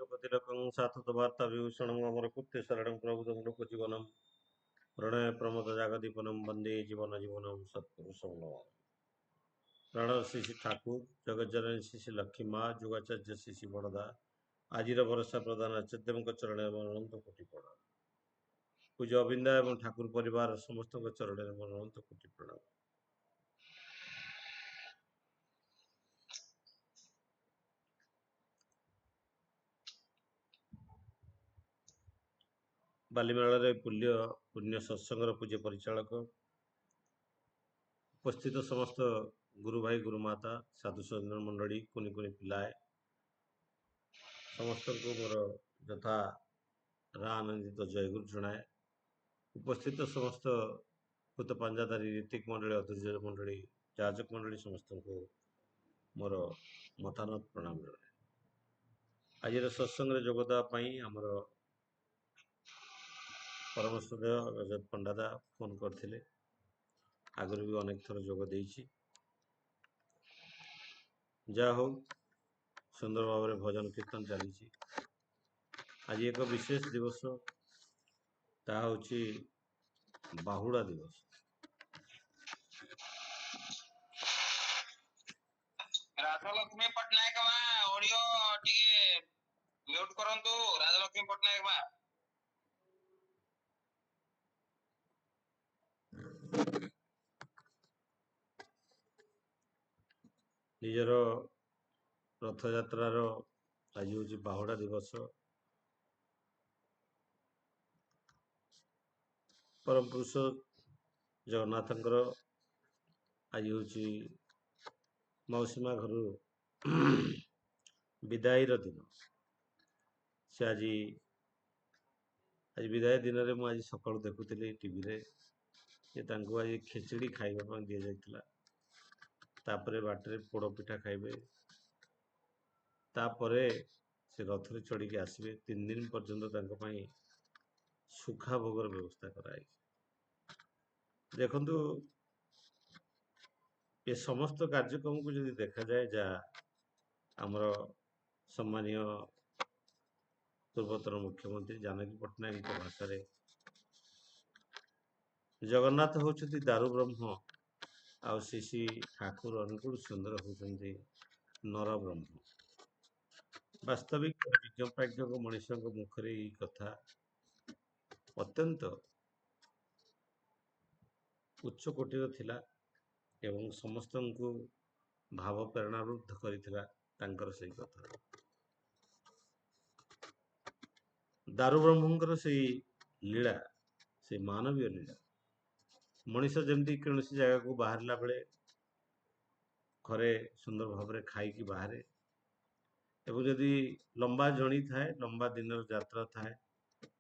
लोकतिलकं सात्वतवार्ताविभूषणम् अमरकृत्यशरणं प्रभुतं लोकजीवनं प्रणयप्रमोदजागदीपनं वन्दे जीवनजीवनं सत्पुरुषं नमामि। ପ୍ରାଣର ଶ୍ରୀ ଶ୍ରୀ ଠାକୁର ଜଗଜ୍ଜନନୀ ଶ୍ରୀ ଶ୍ରୀ ଲକ୍ଷ୍ମୀ ମା ଯୋଗାଚାର୍ଯ୍ୟ ଶ୍ରୀ ଶ୍ରୀ ବଡ଼ଦା ଆଜିର ଭରସା ପ୍ରଦାନ ଆଚାର୍ଯ୍ୟଙ୍କ ଚରଣରେ ମୋର ଅନନ୍ତ କୋଟି ପ୍ରଣାମ। ପୂଜ୍ୟ ଅବିନ୍ଦା ଏବଂ ଠାକୁର ପରିବାର ସମସ୍ତଙ୍କ ଚରଣରେ ମୋର ଅନନ୍ତ କୋଟି ପ୍ରଣାମ। ବାଲିମେଳାରେ ପୁଣ୍ୟ ସତ୍ସଙ୍ଗର ପୂଜ୍ୟ ପରିଚାଳକ, ଉପସ୍ଥିତ ସମସ୍ତ ଗୁରୁ ଭାଇ ଗୁରୁମାତା ସାଧୁ ସଜ୍ଜନ ମଣ୍ଡଳୀ କୁନି କୁନି ପିଲାଏ ସମସ୍ତଙ୍କୁ ମୋର ଯଥା ଆନନ୍ଦିତ ଜୟଗୁରୁ ଜଣାଏ। ଉପସ୍ଥିତ ସମସ୍ତ ଭୂତ ପାଞ୍ଜାଧାରୀ ରୀତିକ ମଣ୍ଡଳୀ, ଅଧୁର୍ଯ୍ୟ ମଣ୍ଡଳୀ, ଯାଜକ ମଣ୍ଡଳୀ ସମସ୍ତଙ୍କୁ ମୋର ମତାନତ ପ୍ରଣାମ ଜଣାଏ। ଆଜିର ସତ୍ସଙ୍ଗରେ ଯୋଗ ଦେବା ପାଇଁ ଆମର ପରମ ଶ୍ରଦ୍ଧେୟ ରଜତ ପଣ୍ଡାଦା ଫୋନ୍ କରିଥିଲେ। ଆଗରୁ ବି ଅନେକ ଥର ଯୋଗ ଦେଇଛି। ଯାହା ହଉ ସୁନ୍ଦର ଭାବରେ ଭଜନ କୀର୍ତ୍ତନ ଚାଲିଛି। ଆଜି ଏକ ବିଶେଷ ଦିବସ, ତାହା ହେଉଛି ବାହୁଡ଼ା ଦିବସ। ରାଜଲକ୍ଷ୍ମୀ ପଟ୍ଟନାୟକ ମା ଅଡିଓ ଟିକେ ମ୍ୟୁଟ କରନ୍ତୁ। ରାଜଲକ୍ଷ୍ମୀ ପଟ୍ଟନାୟକ ମା ନିଜର ରଥଯାତ୍ରାର ଆଜି ହେଉଛି ବାହୁଡ଼ା ଦିବସ। ପରମ ପୁରୁଷ ଜଗନ୍ନାଥଙ୍କର ଆଜି ହେଉଛି ମାଉସୀ ମା ଘରୁ ବିଦାୟର ଦିନ। ସେ ଆଜି ବିଦାୟ ଦିନରେ ମୁଁ ଆଜି ସକାଳୁ ଦେଖୁଥିଲି ଟିଭିରେ ଯେ ତାଙ୍କୁ ଆଜି ଖେଚେଡ଼ି ଖାଇବା ପାଇଁ ଦିଆଯାଇଥିଲା। ତାପରେ ବାଟରେ ପୋଡ଼ ପିଠା ଖାଇବେ, ତାପରେ ସେ ରଥରେ ଚଢ଼ିକି ଆସିବେ। 3 ଦିନ ପର୍ଯ୍ୟନ୍ତ ତାଙ୍କ ପାଇଁ ସୁଖା ଭୋଗର ବ୍ୟବସ୍ଥା କରାଯାଇଛି। ଦେଖନ୍ତୁ, ଏ ସମସ୍ତ କାର୍ଯ୍ୟକ୍ରମକୁ ଯଦି ଦେଖାଯାଏ, ଯାହା ଆମର ସମ୍ମାନୀୟ ପୂର୍ବତନ ମୁଖ୍ୟମନ୍ତ୍ରୀ ଜାନକୀ ପଟ୍ଟନାୟକଙ୍କ ଭାଷାରେ ଜଗନ୍ନାଥ ହେଉଛନ୍ତି ଦାରୁ ବ୍ରହ୍ମ ଆଉ ଶ୍ରୀ ଶ୍ରୀ ଠାକୁର ଅନୁକୂଳ ସୁନ୍ଦର ହେଉଛନ୍ତି ନର ବ୍ରହ୍ମ। ବାସ୍ତବିକ ବିଜ୍ଞପ୍ରାଜ୍ଞକ ମଣିଷଙ୍କ ମୁଖରେ ଏହି କଥା ଅତ୍ୟନ୍ତ ଉଚ୍ଚ କୋଟିର ଥିଲା ଏବଂ ସମସ୍ତଙ୍କୁ ଭାବ ପ୍ରେରଣାବୃଦ୍ଧ କରିଥିଲା ତାଙ୍କର ସେଇ କଥା। ଦାରୁ ବ୍ରହ୍ମଙ୍କର ସେଇ ଲୀଳା, ସେଇ ମାନବୀୟ ଲୀଳା। ମଣିଷ ଯେମିତି କୌଣସି ଜାଗାକୁ ବାହାରିଲା ବେଳେ ଘରେ ସୁନ୍ଦର ଭାବରେ ଖାଇକି ବାହାରେ ଏବଂ ଯଦି ଲମ୍ବା ଜର୍ଣ୍ଣି ଥାଏ, ଲମ୍ବା ଦିନର ଯାତ୍ରା ଥାଏ,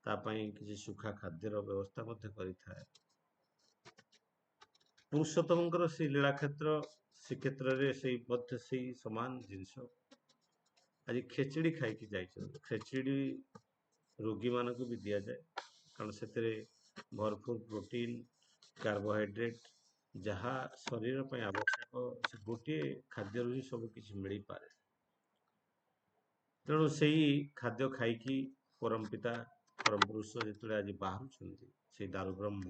ତା ପାଇଁ କିଛି ସୁଖା ଖାଦ୍ୟର ବ୍ୟବସ୍ଥା ମଧ୍ୟ କରିଥାଏ। ପୁରୁଷୋତ୍ତମଙ୍କର ସେଇ ଲୀଳାକ୍ଷେତ୍ର, ଶ୍ରୀକ୍ଷେତ୍ରରେ ସେଇ ମଧ୍ୟ ସେଇ ସମାନ ଜିନିଷ ଆଜି ଖେଚେଡ଼ି ଖାଇକି ଯାଇଛନ୍ତି। ଖେଚେଡ଼ି ରୋଗୀମାନଙ୍କୁ ବି ଦିଆଯାଏ, କାରଣ ସେଥିରେ ଭରପୁର ପ୍ରୋଟିନ୍, କାର୍ବୋହାଇଡ୍ରେଟ୍, ଯାହା ଶରୀର ପାଇଁ ଆବଶ୍ୟକ, ସେ ଗୋଟିଏ ଖାଦ୍ୟରୁ ହିଁ ସବୁ କିଛି ମିଳିପାରେ। ତେଣୁ ସେଇ ଖାଦ୍ୟ ଖାଇକି ପରମ ପିତା ପରମ ପୁରୁଷ ଯେତେବେଳେ ଆଜି ବାହାରୁଛନ୍ତି, ସେଇ ଦାରୁ ବ୍ରହ୍ମ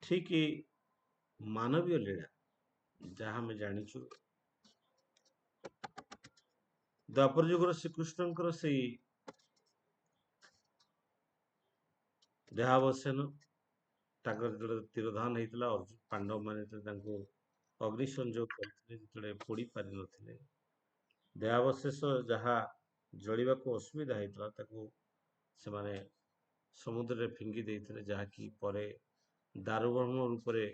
ଠିକ୍ ମାନବୀୟ ଲୀଳା ଯାହା ଆମେ ଜାଣିଛୁ। ଦ୍ୱାପର ଯୁଗର ଶ୍ରୀକୃଷ୍ଣଙ୍କର ସେଇ ଦେହାବସାନ, ତାଙ୍କର ଯେତେବେଳେ ତିରୋଧାନ ହେଇଥିଲା, ପାଣ୍ଡବମାନେ ତାଙ୍କୁ ଅଗ୍ନି ସଂଯୋଗ କରିଥିଲେ, ଯେତେବେଳେ ପୋଡ଼ି ପାରିନଥିଲେ, ଦେହାବଶେଷ ଯାହା ଜଳିବାକୁ ଅସୁବିଧା ହେଇଥିଲା ତାକୁ ସେମାନେ ସମୁଦ୍ରରେ ଫିଙ୍ଗି ଦେଇଥିଲେ, ଯାହାକି ପରେ ଦାରୁବ୍ରହ୍ମ ରୂପରେ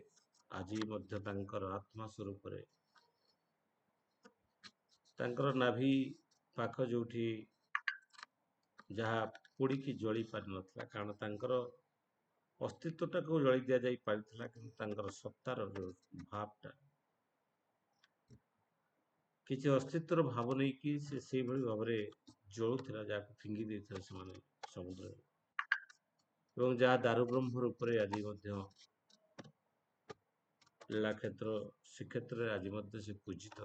ଆଜି ମଧ୍ୟ ତାଙ୍କର ଆତ୍ମା ସ୍ୱରୂପରେ ତାଙ୍କର ନାଭି ପାଖ ଯୋଉଠି ଯାହା ପୋଡ଼ିକି ଜଳି ପାରିନଥିଲା, କାରଣ ତାଙ୍କର ଅସ୍ତିତ୍ୱଟାକୁ ଜଳି ଦିଆଯାଇ ପାରିଥିଲା, କିନ୍ତୁ ତାଙ୍କର ସତ୍ତାର ଯୋଉ ଭାବଟା, କିଛି ଅସ୍ତିତ୍ୱର ଭାବ ନେଇକି ସେ ସେଇଭଳି ଭାବରେ ଜଳୁଥିଲା, ଯାହାକୁ ଫିଙ୍ଗି ଦେଇଥିଲେ ସେମାନେ ସମୁଦ୍ରରେ, ଏବଂ ଯାହା ଦାରୁବ୍ରହ୍ମ ରୂପରେ ଆଜି ମଧ୍ୟ ଲୀଳାକ୍ଷେତ୍ର ଶ୍ରୀକ୍ଷେତ୍ରରେ ଆଜି ମଧ୍ୟ ସେ ପୂଜିତ।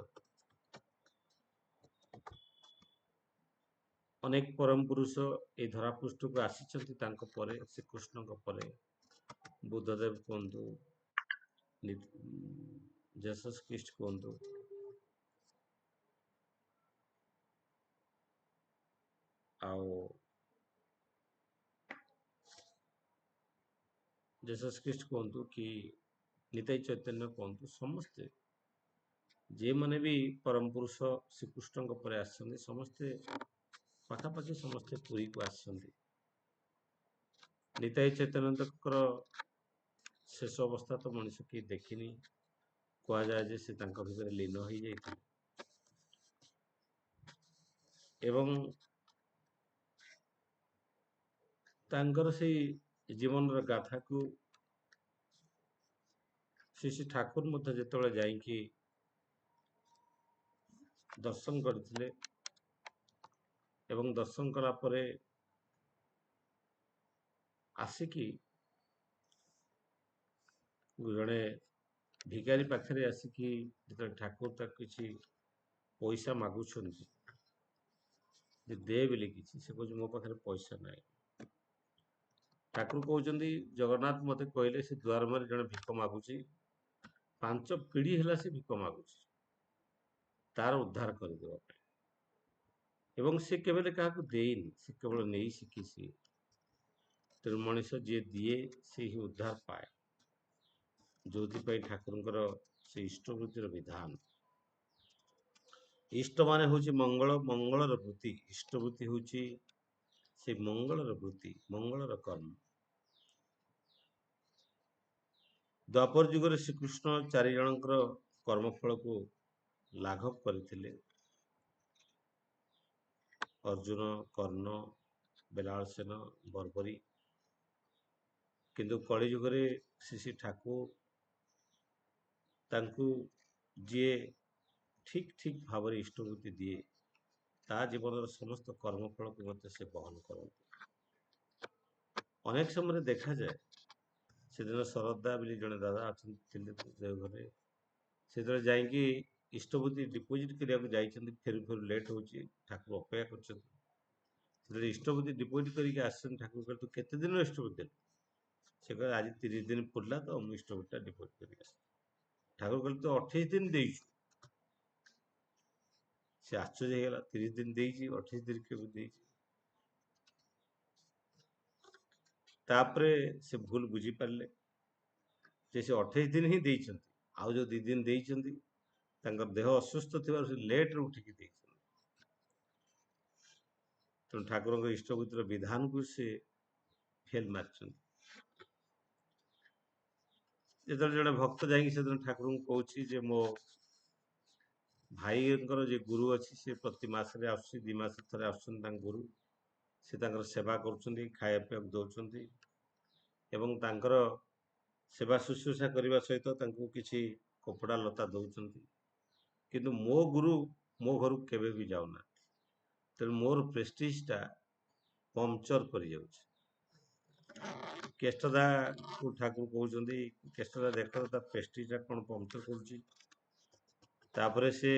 ଅନେକ ପରମ ପୁରୁଷ ଏଇ ଧରାପୃଷ୍ଠକୁ ଆସିଛନ୍ତି ତାଙ୍କ ପରେ, ଶ୍ରୀକୃଷ୍ଣଙ୍କ ପରେ। ବୁଦ୍ଧଦେବ କୁହନ୍ତୁ, ଜେସସ୍ ଖ୍ରୀଷ୍ଟ କୁହନ୍ତୁ, ଆଉ ଜେସସ୍ ଖ୍ରୀଷ୍ଟ କୁହନ୍ତୁ କି ନିତାଇ ଚୈତନ୍ୟ କୁହନ୍ତୁ, ସମସ୍ତେ ଯେଉଁମାନେ ବି ପରମ ପୁରୁଷ ଶ୍ରୀକୃଷ୍ଣଙ୍କ ପରେ ଆସିଛନ୍ତି, ସମସ୍ତେ ପାଖାପାଖି ସମସ୍ତେ ପୁରୀକୁ ଆସିଛନ୍ତି। ନିତାଇ ଚୈତନ୍ୟଙ୍କର ଶେଷ ଅବସ୍ଥା ତ ମଣିଷ କେହି ଦେଖିନି। କୁହାଯାଏ ଯେ ସେ ତାଙ୍କ ଭିତରେ ଲୀନ ହୋଇଯାଇଥିଲେ ଏବଂ ତାଙ୍କର ସେଇ ଜୀବନର ଗାଥାକୁ ଶ୍ରୀ ଠାକୁର ମଧ୍ୟ ଯେତେବେଳେ ଯାଇକି ଦର୍ଶନ କରିଥିଲେ ଏବଂ ଦର୍ଶନ କଲା ପରେ ଆସିକି ଜଣେ ଭିକାରୀ ପାଖରେ ଆସିକି ଯେତେବେଳେ ଠାକୁର ତାକୁ କିଛି ପଇସା ମାଗୁଛନ୍ତି ଯେ ଦେ ବୋଲି କିଛି, ସେ କହୁଛି ମୋ ପାଖରେ ପଇସା ନାହିଁ। ଠାକୁର କହୁଛନ୍ତି ଜଗନ୍ନାଥ ମୋତେ କହିଲେ ସେ ଦୁଆର ମୁହଁରେ ଜଣେ ଭିକ ମାଗୁଛି, 5 ପିଢ଼ି ହେଲା ସେ ଭିକ ମାଗୁଛି ତାର ଉଦ୍ଧାର କରିଦେବା ପାଇଁ, ଏବଂ ସେ କେବେ କାହାକୁ ଦେଇନି, ସେ କେବଳ ନେଇ ଶିଖିଛି। ତେଣୁ ମଣିଷ ଯିଏ ଦିଏ ସେ ହିଁ ଉଦ୍ଧାର ପାଏ, ଯୋଉଥିପାଇଁ ଠାକୁରଙ୍କର ସେ ଇଷ୍ଟବୃତ୍ତିର ବିଧାନ। ଇଷ୍ଟ ମାନେ ହଉଛି ମଙ୍ଗଳ, ମଙ୍ଗଳର ବୃତ୍ତି। ଇଷ୍ଟବୃତ୍ତି ହଉଛି ସେ ମଙ୍ଗଳର ବୃତ୍ତି, ମଙ୍ଗଳର କର୍ମ। ଦ୍ୱାପର ଯୁଗରେ ଶ୍ରୀକୃଷ୍ଣ 4 ଜଣଙ୍କର କର୍ମଫଳକୁ ଲାଘବ କରିଥିଲେ, ଅର୍ଜୁନ, କର୍ଣ୍ଣ, ବେଲାଳସେନ, ବର୍ବରୀ। କିନ୍ତୁ କଳି ଯୁଗରେ ଶ୍ରୀ ଠାକୁର ତାଙ୍କୁ ଯିଏ ଠିକ୍ ଭାବରେ ଇଷ୍ଟବୃତ୍ତି ଦିଏ, ତା ଜୀବନର ସମସ୍ତ କର୍ମଫଳକୁ ମଧ୍ୟ ସେ ବହନ କରନ୍ତି। ଅନେକ ସମୟରେ ଦେଖାଯାଏ, ସେଦିନ ଶରଦା ବୋଲି ଜଣେ ଦାଦା ଥିଲେ ଦେଓଘରେ, ସେତେବେଳେ ଯାଇକି ଇଷ୍ଟବୃତ୍ତି ଡିପୋଜିଟ୍ କରିବାକୁ ଯାଇଛନ୍ତି, ଫେରୁ ଲେଟ୍ ହେଉଛି, ଠାକୁର ଅପେକ୍ଷା କରିଛନ୍ତି। ସେତେବେଳେ ଇଷ୍ଟବୃତ୍ତି ଡିପୋଜିଟ୍ କରିକି ଆସିଛନ୍ତି, ଠାକୁର କହିଲେ ତୁ କେତେ ଦିନ ଇଷ୍ଟବୃତ୍ତି ଦେଲୁ? ସେ କହିଲେ ଆଜି 30 ଦିନ ପୁରିଲା ତ ମୁଁ ଇଷ୍ଟବୃତ୍ତିଟା ଡିପୋଜିଟ୍ କରିକି ଆସିଲି। ଠାକୁର କହିଲେ ତୁ 28 ଦିନ ଦେଇଛୁ। ସେ ଆଶ୍ଚର୍ଯ୍ୟ ହେଇଗଲା, 30 ଦିନ ଦେଇଛି, 28 ଦିନ କେବେ ଦେଇଛି? ତାପରେ ସେ ଭୁଲ ବୁଝିପାରିଲେ ଯେ ସେ 28 ଦିନ ହିଁ ଦେଇଛନ୍ତି, ଆଉ ଯୋଉ 2 ଦିନ ଦେଇଛନ୍ତି ତାଙ୍କର ଦେହ ଅସୁସ୍ଥ ଥିବାରୁ ସେ ଲେଟ୍ରେ ଉଠିକି ଦେଇଛନ୍ତି। ତେଣୁ ଠାକୁରଙ୍କ ଇଷ୍ଟବୃତ୍ତିର ବିଧାନକୁ ସେ ଫେଲ ମାରିଛନ୍ତି। ଯେତେବେଳେ ଜଣେ ଭକ୍ତ ଯାଇକି ସେଦିନ ଠାକୁରଙ୍କୁ କହୁଛି ଯେ ମୋ ଭାଇଙ୍କର ଯେ ଗୁରୁ ଅଛି, ସେ ପ୍ରତି ମାସରେ ଆସୁଛି, 2 ମାସରେ ଥରେ ଆସୁଛନ୍ତି ତାଙ୍କ ଗୁରୁ, ସେ ତାଙ୍କର ସେବା କରୁଛନ୍ତି, ଖାଇବା ପିଇବାକୁ ଦଉଛନ୍ତି ଏବଂ ତାଙ୍କର ସେବା ଶୁଶ୍ରୂଷା କରିବା ସହିତ ତାଙ୍କୁ କିଛି କପଡ଼ା ଲତା ଦଉଛନ୍ତି। କିନ୍ତୁ ମୋ ଗୁରୁ ମୋ ଘରକୁ କେବେ ବି ଯାଉନାହାନ୍ତି, ତେଣୁ ମୋର ପ୍ରେଷ୍ଟିଜଟା ପମ୍ପଚର କରିଯାଉଛି। କେଷ୍ଟଦାକୁ ଠାକୁର କହୁଛନ୍ତି, କେଷ୍ଟଦା ଦେଖ ତା ପ୍ରେଷ୍ଟିଜଟା କ'ଣ ପମ୍ପଚର କରୁଛି। ତାପରେ ସେ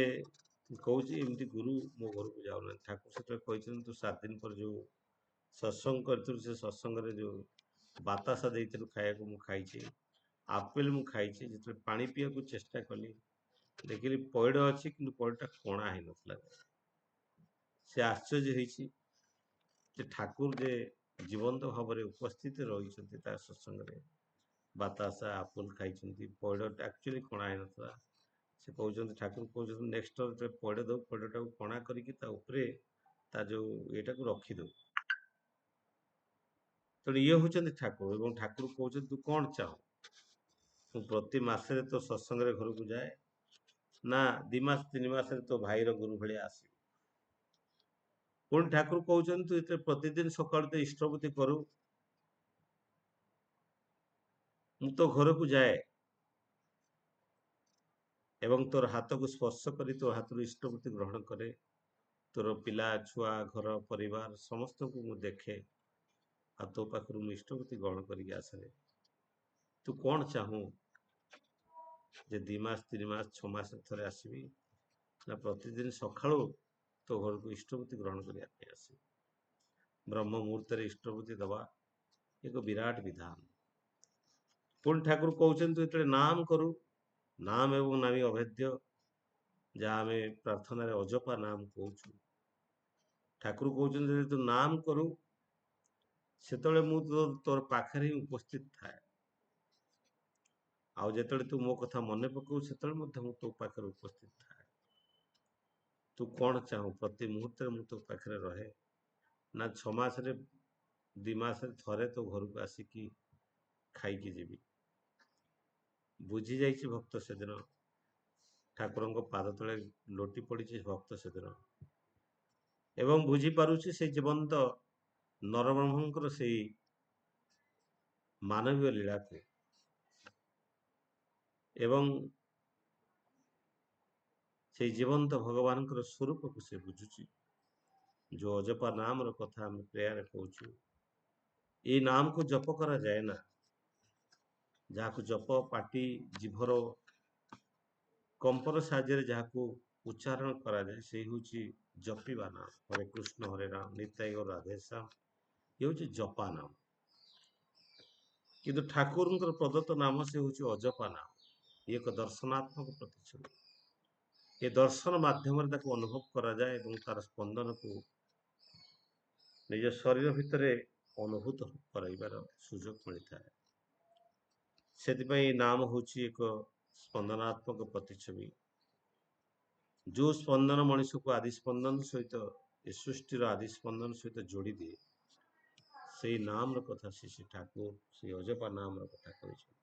କହୁଛି ଏମିତି ଗୁରୁ ମୋ ଘରକୁ ଯାଉନାହାନ୍ତି। ଠାକୁର ସେତେବେଳେ କହିଛନ୍ତି ତୁ 7 ଦିନ ପରେ ଯୋଉ ସତ୍ସଙ୍ଗ କରିଥିଲୁ, ସେ ସତ୍ସଙ୍ଗରେ ଯୋଉ ବାତାସା ଦେଇଥିଲୁ ଖାଇବାକୁ ମୁଁ ଖାଇଛି, ଆପେଲ ମୁଁ ଖାଇଛି। ଯେତେବେଳେ ପାଣି ପିଇବାକୁ ଚେଷ୍ଟା କଲି, ଦେଖିଲି ପଇଡ଼ ଅଛି କିନ୍ତୁ ପଇଡ଼ଟା କଣା ହେଇନଥିଲା। ସେ ଆଶ୍ଚର୍ଯ୍ୟ ହେଇଛି ଯେ ଠାକୁର ଯେ ଜୀବନ୍ତ ଭାବରେ ଉପସ୍ଥିତ ରହିଛନ୍ତି ତା ସତ୍ସଙ୍ଗରେ, ବାତାସା ଆପେଲ ଖାଇଛନ୍ତି, ପଇଡ଼ଟା ଆକ୍ଚୁଆଲି କଣା ହେଇନଥିଲା। ସେ କହୁଛନ୍ତି, ଠାକୁର କହୁଛନ୍ତି ନେକ୍ସଟ ଯେତେବେଳେ ପଇଡ଼ ଦଉ, ପଇଡ଼ଟାକୁ କଣା କରିକି ତା ଉପରେ ତା ଯୋଉ ଏଟାକୁ ରଖିଦଉ। ତେଣୁ ଇଏ ହଉଛନ୍ତି ଠାକୁର, ଏବଂ ଠାକୁର କହୁଛନ୍ତି ତୁ କ'ଣ ଚାହୁଁ? ମୁଁ ପ୍ରତି ମାସରେ ତୋ ସତ୍ସଙ୍ଗରେ ଘରକୁ ଯାଏ, ନା 2 ମାସ 3 ମାସରେ ତୋ ଭାଇର ଗୁରୁ ଭଳିଆ ଆସିବି? ପୁଣି ଠାକୁର କହୁଛନ୍ତି ତୁ ଯେତେବେଳେ ପ୍ରତିଦିନ ସକାଳୁ ତ ଇଷ୍ଟବୃତ୍ତି କରୁ, ମୁଁ ତୋ ଘରକୁ ଯାଏ ଏବଂ ତୋର ହାତକୁ ସ୍ପର୍ଶ କରି ତୋ ହାତରୁ ଇଷ୍ଟବୃତ୍ତି ଗ୍ରହଣ କରେ, ତୋର ପିଲା ଛୁଆ ଘର ପରିବାର ସମସ୍ତଙ୍କୁ ମୁଁ ଦେଖେ, ଆଉ ତୋ ପାଖରୁ ମୁଁ ଇଷ୍ଟବୃତ୍ତି ଗ୍ରହଣ କରିକି ଆସେ। ତୁ କ'ଣ ଚାହୁଁ ଯେ 2 ମାସ 3 ମାସ 6 ମାସରେ ଥରେ ଆସିବି, ନା ପ୍ରତିଦିନ ସକାଳୁ ତୋ ଘରକୁ ଇଷ୍ଟବୃତ୍ତି ଗ୍ରହଣ କରିବା ପାଇଁ ଆସିବି? ବ୍ରହ୍ମ ମୁହୂର୍ତ୍ତରେ ଇଷ୍ଟବୃତ୍ତି ଦେବା ଏକ ବିରାଟ ବିଧାନ। ପୁଣି ଠାକୁର କହୁଛନ୍ତି ତୁ ଯେତେବେଳେ ନାମ କରୁ, ନାମ ଏବଂ ନାମୀ ଅଭେଦ୍ୟ, ଯାହା ଆମେ ପ୍ରାର୍ଥନାରେ ଅଜପା ନାମ କହୁଛୁ, ଠାକୁର କହୁଛନ୍ତି ଯଦି ତୁ ନାମ କରୁ ସେତେବେଳେ ମୁଁ ତୋର ପାଖରେ ହିଁ ଉପସ୍ଥିତ ଥାଏ, ଆଉ ଯେତେବେଳେ ତୁ ମୋ କଥା ମନେ ପକାଉ ସେତେବେଳେ ମଧ୍ୟ ମୁଁ ତୋ ପାଖରେ ଉପସ୍ଥିତ ଥାଏ। ତୁ କଣ ଚାହୁଁ, ପ୍ରତି ମୁହୂର୍ତ୍ତରେ ମୁଁ ତୋ ପାଖରେ ରହେ, ନା 6 ମାସରେ 2 ମାସରେ ଥରେ ତୋ ଘରକୁ ଆସିକି ଖାଇକି ଯିବି। ବୁଝି ଯାଇଛି ଭକ୍ତ ସେଦିନ, ଠାକୁରଙ୍କ ପାଦ ତଳେ ଲୋଟି ପଡ଼ିଛି ଭକ୍ତ ସେଦିନ, ଏବଂ ବୁଝିପାରୁଛି ସେଇ ଜୀବନ୍ତ ନରବ୍ରହ୍ମଙ୍କର ସେଇ ମାନବୀୟ ଲୀଳାକୁ, ଏବଂ ସେଇ ଜୀବନ୍ତ ଭଗବାନଙ୍କର ସ୍ୱରୂପକୁ ସେ ବୁଝୁଛି। ଯୋଉ ଅଜପା ନାମର କଥା ଆମେ ପ୍ରେୟାରେ କହୁଛୁ, ଏଇ ନାମକୁ ଜପ କରାଯାଏ ନା, ଯାହାକୁ ଜପ ପାଟି ଜିଭର କମ୍ପନ ସାହାଯ୍ୟରେ ଯାହାକୁ ଉଚ୍ଚାରଣ କରାଯାଏ ସେଇ ହେଉଛି ଜପିବା ନାମ। ହରେ କୃଷ୍ଣ ହରେ ରାମ ନିତାଇ ଗୌର ରାଧେଶ୍ୟାମ, ଇଏ ହେଉଛି ଜପା ନାମ। କିନ୍ତୁ ଠାକୁରଙ୍କର ପ୍ରଦତ୍ତ ନାମ ସେ ହେଉଛି ଅଜପା ନାମ। ଇଏ ଏକ ଦର୍ଶନାତ୍ମକ ପ୍ରତିଛବି। ଏ ଦର୍ଶନ ମାଧ୍ୟମରେ ତାକୁ ଅନୁଭବ କରାଯାଏ ଏବଂ ତାର ସ୍ପନ୍ଦନକୁ ନିଜ ଶରୀର ଭିତରେ ଅନୁଭୂତ କରାଇବାର ସୁଯୋଗ ମିଳିଥାଏ। ସେଥିପାଇଁ ଏ ନାମ ହେଉଛି ଏକ ସ୍ପନ୍ଦନାତ୍ମକ ପ୍ରତିଛବି। ଯୋଉ ସ୍ପନ୍ଦନ ମଣିଷକୁ ଆଦି ସ୍ପନ୍ଦନ ସହିତ, ଏ ସୃଷ୍ଟିର ଆଦି ସ୍ପନ୍ଦନ ସହିତ ଯୋଡ଼ି ଦିଏ, ସେଇ ନାମର କଥା ଶ୍ରୀ ଠାକୁର ସେଇ ଅଜପା ନାମର କଥା କହିଛନ୍ତି।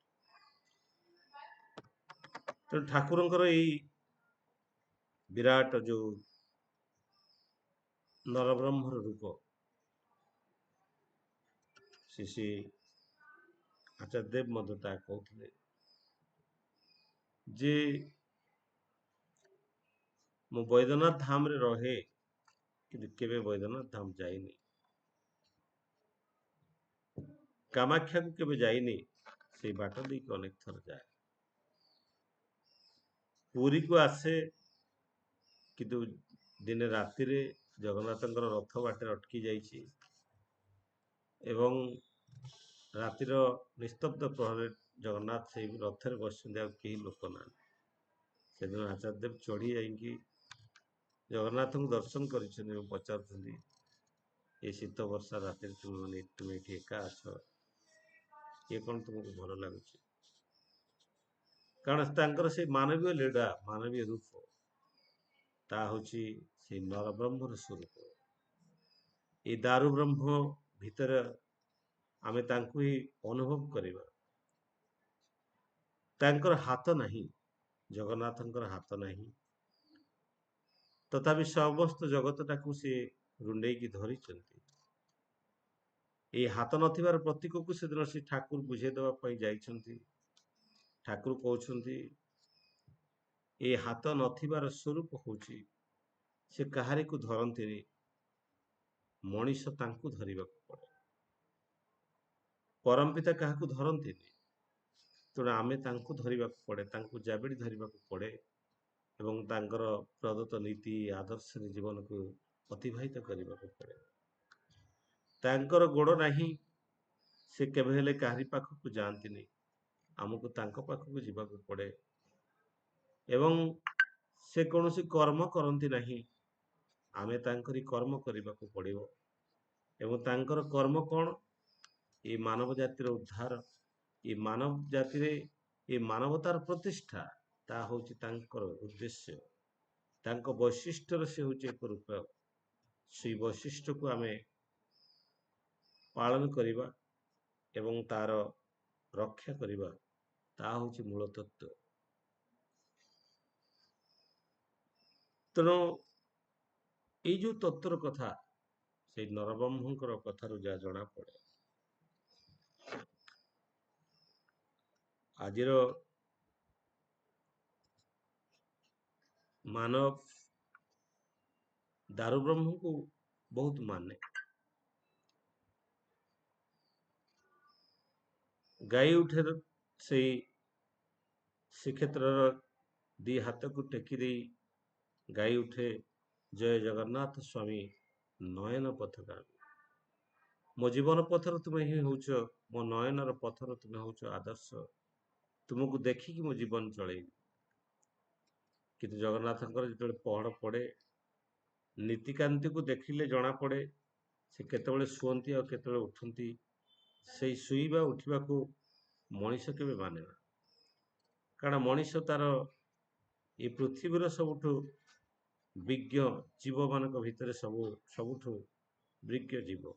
ତେଣୁ ଠାକୁରଙ୍କର ଏଇ ବିରାଟ ଯୋଉ ନରବ୍ରହ୍ମର ରୂପ, ଶ୍ରୀ ଆଚାର୍ଯ୍ୟ ଦେବ ମଧ୍ୟ ତାହା କହୁଥିଲେ ଯେ ମୁଁ ବୈଦ୍ୟନାଥ ଧାମରେ ରହେ କିନ୍ତୁ କେବେ ବୈଦ୍ୟନାଥ ଧାମ ଯାଇନି, କାମାକ୍ଷାକୁ କେବେ ଯାଇନି, ସେଇ ବାଟ ଦେଇକି ଅନେକ ଥର ଯାଏ, ପୁରୀକୁ ଆସେ କିନ୍ତୁ ଦିନେ ରାତିରେ ଜଗନ୍ନାଥଙ୍କର ରଥ ବାଟରେ ଅଟକି ଯାଇଛି ଏବଂ ରାତିର ନିସ୍ତବ୍ଧ ପ୍ରହରରେ ଜଗନ୍ନାଥ ସେଇ ରଥରେ ବସିଛନ୍ତି, ଆଉ କେହି ଲୋକ ନାହାନ୍ତି। ସେଦିନ ଆଚାର୍ଯ୍ୟ ଦେବ ଚଢ଼ି ଯାଇକି ଜଗନ୍ନାଥଙ୍କୁ ଦର୍ଶନ କରିଛନ୍ତି ଏବଂ ପଚାରୁଛନ୍ତି ଏ ଶୀତ ବର୍ଷା ରାତିରେ ତୁମେ ଏଠି ଏକା ଅଛ, ଇଏ କ'ଣ ତୁମକୁ ଭଲ ଲାଗୁଛି? କାରଣ ତାଙ୍କର ସେଇ ମାନବୀୟ ଲୀଳା, ମାନବୀୟ ରୂପ, ତାହା ହେଉଛି ସେଇ ନରବ୍ରହ୍ମର ସ୍ୱରୂପ। ଏଇ ଦାରୁ ବ୍ରହ୍ମ ଭିତରେ ଆମେ ତାଙ୍କୁ ହିଁ ଅନୁଭବ କରିବା। ତାଙ୍କର ହାତ ନାହିଁ, ଜଗନ୍ନାଥଙ୍କର ହାତ ନାହିଁ, ତଥାପି ସମସ୍ତ ଜଗତଟାକୁ ସେ ରୁଣ୍ଡେଇକି ଧରିଛନ୍ତି। ଏଇ ହାତ ନଥିବାର ପ୍ରତୀକକୁ ସେଦିନ ସେ ଠାକୁର ବୁଝେଇ ଦେବା ପାଇଁ ଯାଇଛନ୍ତି। ଠାକୁର କହୁଛନ୍ତି ଏଇ ହାତ ନଥିବାର ସ୍ୱରୂପ ହେଉଛି ସେ କାହାରିକୁ ଧରନ୍ତିନି, ମଣିଷ ତାଙ୍କୁ ଧରିବାକୁ ପଡ଼େ। ପରମପିତା କାହାକୁ ଧରନ୍ତିନି, ତେଣୁ ଆମେ ତାଙ୍କୁ ଧରିବାକୁ ପଡ଼େ, ତାଙ୍କୁ ଜାବିଡ଼ି ଧରିବାକୁ ପଡ଼େ ଏବଂ ତାଙ୍କର ପ୍ରଦତ୍ତ ନୀତି ଆଦର୍ଶରେ ଜୀବନକୁ ଅତିବାହିତ କରିବାକୁ ପଡ଼େ। ତାଙ୍କର ଗୋଡ଼ ନାହିଁ, ସେ କେବେ ହେଲେ କାହାରି ପାଖକୁ ଯାଆନ୍ତିନି, ଆମକୁ ତାଙ୍କ ପାଖକୁ ଯିବାକୁ ପଡ଼େ ଏବଂ ସେ କୌଣସି କର୍ମ କରନ୍ତି ନାହିଁ, ଆମେ ତାଙ୍କରି କର୍ମ କରିବାକୁ ପଡ଼ିବ। ଏବଂ ତାଙ୍କର କର୍ମ କ'ଣ? ଏ ମାନବ ଜାତିର ଉଦ୍ଧାର, ଏ ମାନବ ଜାତିରେ ଏ ମାନବତାର ପ୍ରତିଷ୍ଠା, ତାହା ହେଉଛି ତାଙ୍କର ଉଦ୍ଦେଶ୍ୟ। ତାଙ୍କ ବୈଶିଷ୍ଟ୍ୟର ସେ ହେଉଛି ଏକ ରୂପ। ସେଇ ବୈଶିଷ୍ଟ୍ୟକୁ ଆମେ ପାଳନ କରିବା ଏବଂ ତାର ରକ୍ଷା କରିବା, ତାହା ହେଉଛି ମୂଳ ତତ୍ତ୍ୱ। ତେଣୁ ଏଇ ଯୋଉ ତତ୍ତ୍ୱର କଥା ସେଇ ନରବ୍ରହ୍ମଙ୍କର କଥାରୁ ଯାହା ଜଣାପଡ଼େ, ଆଜିର ମାନବ ଦାରୁ ବ୍ରହ୍ମକୁ ବହୁତ ମାନେ। ଗାଈ ଉଠେ ସେଇ ଶ୍ରୀକ୍ଷେତ୍ରର ଦି ହାତକୁ ଟେକି ଦେଇ ଗାଈ ଉଠେ ଜୟ ଜଗନ୍ନାଥ ସ୍ୱାମୀ ନୟନ ପଥଗାମୀ। ମୋ ଜୀବନ ପଥର ତୁମେ ହିଁ ହଉଛ, ମୋ ନୟନର ପଥର ତୁମେ ହଉଛ ଆଦର୍ଶ, ତୁମକୁ ଦେଖିକି ମୋ ଜୀବନ ଚଳେଇବି। କିନ୍ତୁ ଜଗନ୍ନାଥଙ୍କର ଯେତେବେଳେ ପହଡ଼ ପଡ଼େ, ନୀତିକାନ୍ତିକୁ ଦେଖିଲେ ଜଣାପଡ଼େ ସେ କେତେବେଳେ ଶୁଅନ୍ତି ଆଉ କେତେବେଳେ ଉଠନ୍ତି। ସେଇ ଶୋଇବା ଉଠିବାକୁ ମଣିଷ କେବେ ମାନେ ନା, କାରଣ ମଣିଷ ତାର ଏ ପୃଥିବୀର ସବୁଠୁ ବିଜ୍ଞ ଜୀବମାନଙ୍କ ଭିତରେ ସବୁଠୁ ବିଜ୍ଞ ଜୀବ,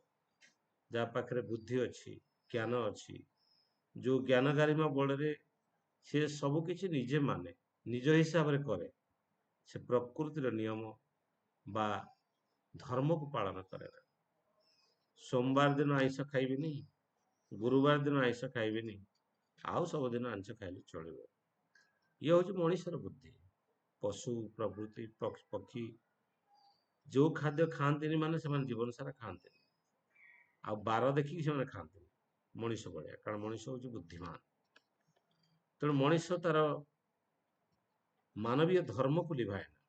ଯାହା ପାଖରେ ବୁଦ୍ଧି ଅଛି, ଜ୍ଞାନ ଅଛି, ଯୋଉ ଜ୍ଞାନ ଗାରିମା ବଳରେ ସେ ସବୁ କିଛି ନିଜେ ମାନେ, ନିଜ ହିସାବରେ କରେ। ସେ ପ୍ରକୃତିର ନିୟମ ବା ଧର୍ମକୁ ପାଳନ କରେ ନା। ସୋମବାର ଦିନ ଆଇଁଷ ଖାଇବିନି, ଗୁରୁବାର ଦିନ ଆଇଁଷ ଖାଇବିନି, ଆଉ ସବୁଦିନ ଆଇଁଷ ଖାଇଲେ ଚଳିବ। ଇଏ ହଉଛି ମଣିଷର ବୁଦ୍ଧି। ପଶୁ ପ୍ରଭୃତି ପକ୍ଷୀ ଯୋଉ ଖାଦ୍ୟ ଖାଆନ୍ତିନି ମାନେ ସେମାନେ ଜୀବନ ସାରା ଖାଆନ୍ତିନି, ଆଉ ବାର ଦେଖିକି ସେମାନେ ଖାଆନ୍ତିନି ମଣିଷ ଭଳିଆ, କାରଣ ମଣିଷ ହଉଛି ବୁଦ୍ଧିମାନ। ତେଣୁ ମଣିଷ ତାର ମାନବୀୟ ଧର୍ମକୁ ଲିଭାଏ ନା।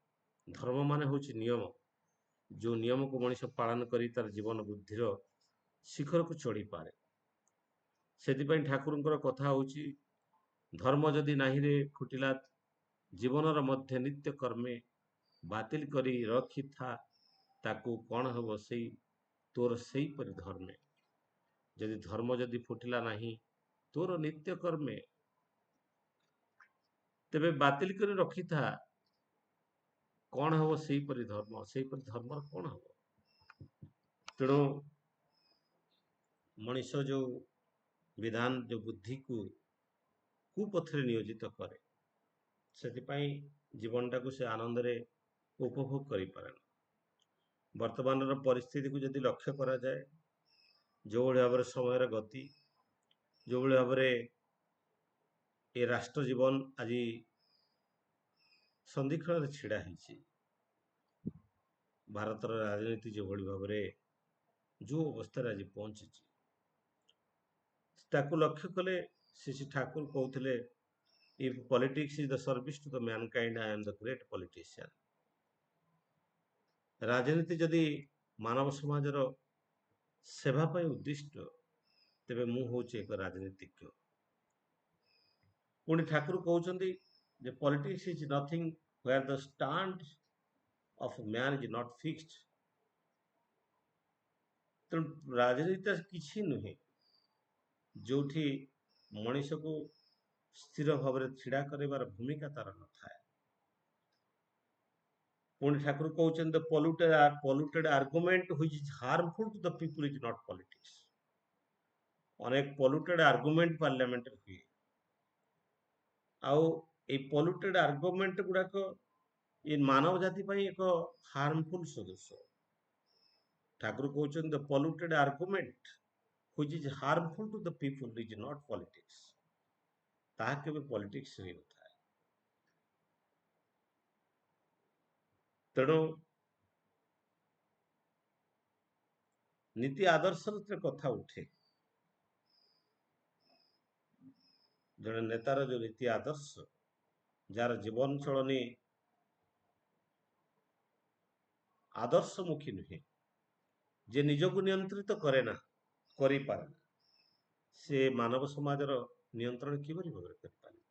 ଧର୍ମ ମାନେ ହଉଛି ନିୟମ, ଯୋଉ ନିୟମକୁ ମଣିଷ ପାଳନ କରି ତାର ଜୀବନ ବୁଦ୍ଧିର ଶିଖରକୁ ଚଢ଼ିପାରେ। ସେଥିପାଇଁ ଠାକୁରଙ୍କର କଥା ହଉଛି, ଧର୍ମ ଯଦି ନାହିଁରେ ଖୁଟିଲା, ଜୀବନର ମଧ୍ୟ ନିତ୍ୟ କର୍ମେ, ବାତିଲ କରି ରଖିଥା ତାକୁ କଣ ହେବ ସେଇ ତୋର ସେଇପରି ଧର୍ମେ। ଯଦି ଫୁଟିଲା ନାହିଁ ତୋର ନିତ୍ୟ କର୍ମେ, ତେବେ ବାତିଲ କରି ରଖିଥା କଣ ହବ ସେଇପରି ଧର୍ମ, ସେଇପରି ଧର୍ମର କଣ ହବ। ତେଣୁ ମଣିଷ ଯୋଉ ବିଧାନ, ଯୋଉ ବୁଦ୍ଧିକୁ କୁପଥରେ ନିୟୋଜିତ କରେ, ସେଥିପାଇଁ ଜୀବନଟାକୁ ସେ ଆନନ୍ଦରେ ଉପଭୋଗ କରିପାରେ ନା। ବର୍ତ୍ତମାନର ପରିସ୍ଥିତିକୁ ଯଦି ଲକ୍ଷ୍ୟ କରାଯାଏ, ଯୋଉଭଳି ଭାବରେ ସମୟର ଗତି, ଯୋଉଭଳି ଭାବରେ ଏ ରାଷ୍ଟ୍ର ଜୀବନ ଆଜି ସନ୍ଧିକ୍ଷଣରେ ଛିଡ଼ା ହେଇଛି, ଭାରତର ରାଜନୀତି ଯେଭଳି ଭାବରେ ଯୋଉ ଅବସ୍ଥାରେ ଆଜି ପହଞ୍ଚିଛି, ତାକୁ ଲକ୍ଷ୍ୟ କଲେ ଶ୍ରୀ ଠାକୁର କହୁଥିଲେ, if politics is the service to the mankind I am the great politician. ରାଜନୀତି ଯଦି ମାନବ ସମାଜର ସେବା ପାଇଁ ଉଦ୍ଦିଷ୍ଟ, ତେବେ ମୁଁ ହଉଛି ଏକ ରାଜନୀତିଜ୍ଞ। ପୁଣି ଠାକୁର କହୁଛନ୍ତି ଯେ politics is nothing where the stand of man is not fixed. ତେଣୁ ରାଜନୀତି କିଛି ନୁହେଁ ଯୋଉଠି ମଣିଷକୁ ସ୍ଥିର ଭାବରେ ଛିଡ଼ା କରିବାର ଭୂମିକା ତାର ନଥାଏ। ପୁଣି ଠାକୁର କହୁଛନ୍ତି, the polluted argument which is harmful to the people is not politics. ଅନେକ ପଲ୍ୟୁଟେଡ ଆର୍ଗୁମେଣ୍ଟ ପାର୍ଲାମେଣ୍ଟରେ ହୁଏ, ଆଉ ଏଇ ପଲ୍ୟୁଟେଡ ଆର୍ଗୁମେଣ୍ଟ ଗୁଡାକ ଏ ମାନବ ଜାତି ପାଇଁ ଏକ ହାର୍ମଫୁଲ ସଦୃଶ। ଠାକୁର କହୁଛନ୍ତି, the polluted argument which is harmful to the people is not politics. ତାହା କେବେ ପଲିଟିକ୍ସ ହୋଇନଥାଏ। ତେଣୁ ନୀତି ଆଦର୍ଶର ଯେତେବେଳେ କଥା ଉଠେ, ଜଣେ ନେତାର ଯୋଉ ନୀତି ଆଦର୍ଶ, ଯାହାର ଜୀବନ ଚଳନୀ ଆଦର୍ଶମୁଖୀ ନୁହେଁ, ଯେ ନିଜକୁ ନିୟନ୍ତ୍ରିତ କରେ ନା, କରିପାରେ ନା, ସେ ମାନବ ସମାଜର ନିୟନ୍ତ୍ରଣ କିଭଳି ଭାବରେ କରିପାରିବ?